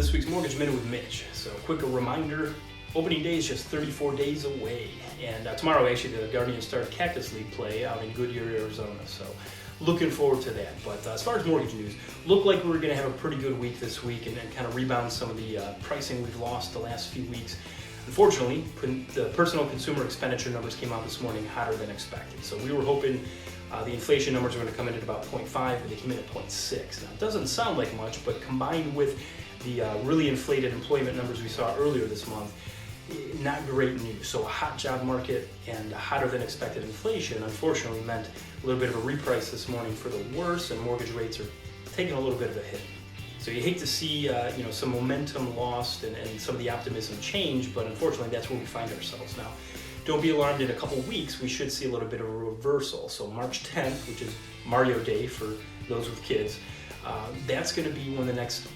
this week's Mortgage Minute with Mitch. So quick reminder, opening day is just 34 days away. And tomorrow actually the Guardians start Cactus League play out in Goodyear, Arizona. So looking forward to that. But as far as mortgage news, looked like we were going to have a pretty good week this week and kind of rebound some of the pricing we've lost the last few weeks. Unfortunately, the personal consumer expenditure numbers came out this morning hotter than expected. So we were hoping the inflation numbers were going to come in at about 0.5, but they came in at 0.6. Now, it doesn't sound like much, but combined with the really inflated employment numbers we saw earlier this month, not great news. So a hot job market and hotter than expected inflation, unfortunately, meant a little bit of a reprice this morning for the worse, and mortgage rates are taking a little bit of a hit. So you hate to see some momentum lost and some of the optimism change, but unfortunately that's where we find ourselves now. Don't be alarmed, in a couple weeks we should see a little bit of a reversal. So March 10th, which is Mario Day for those with kids, that's going to be when the next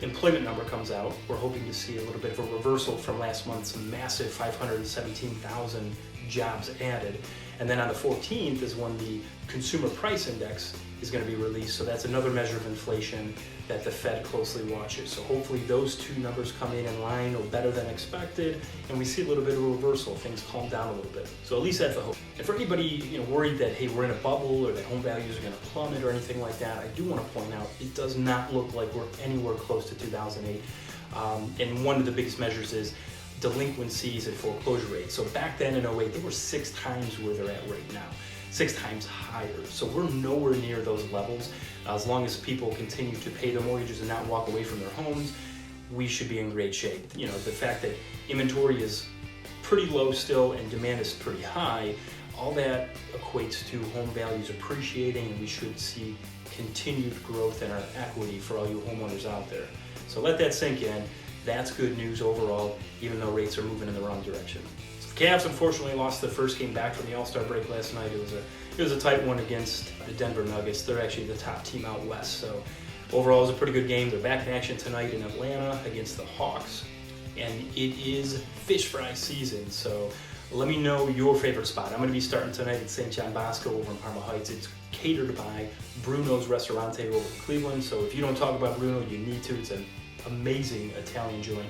employment number comes out. We're hoping to see a little bit of a reversal from last month's massive 517,000 jobs added. And then on the 14th is when the Consumer Price Index is going to be released. So that's another measure of inflation that the Fed closely watches. So hopefully those two numbers come in line or better than expected, and we see a little bit of a reversal. Things calm down a little bit. So at least that's the hope. And for anybody worried that, hey, we're in a bubble or that home values are going to plummet or anything like that, I do want to point out it does not look like we're anywhere close to 2008. And one of the biggest measures is delinquencies and foreclosure rates. So back then in 08, they were 6 times where they're at right now. 6 times higher. So we're nowhere near those levels. As long as people continue to pay their mortgages and not walk away from their homes, we should be in great shape. The fact that inventory is pretty low still and demand is pretty high, all that equates to home values appreciating, and we should see continued growth in our equity for all you homeowners out there. So let that sink in. That's good news overall, even though rates are moving in the wrong direction. The Cavs unfortunately lost the first game back from the All-Star break last night. It was a tight one against the Denver Nuggets. They're actually the top team out west. So overall, it was a pretty good game. They're back in action tonight in Atlanta against the Hawks, and it is fish fry season. So let me know your favorite spot. I'm going to be starting tonight at St. John Bosco over in Parma Heights. It's catered by Bruno's Restaurante over in Cleveland. So if you don't talk about Bruno, you need to. It's an amazing Italian joint.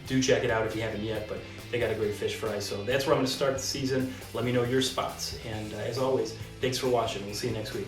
Do check it out if you haven't yet, but they got a great fish fry. So that's where I'm going to start the season. Let me know your spots. And as always, thanks for watching. We'll see you next week.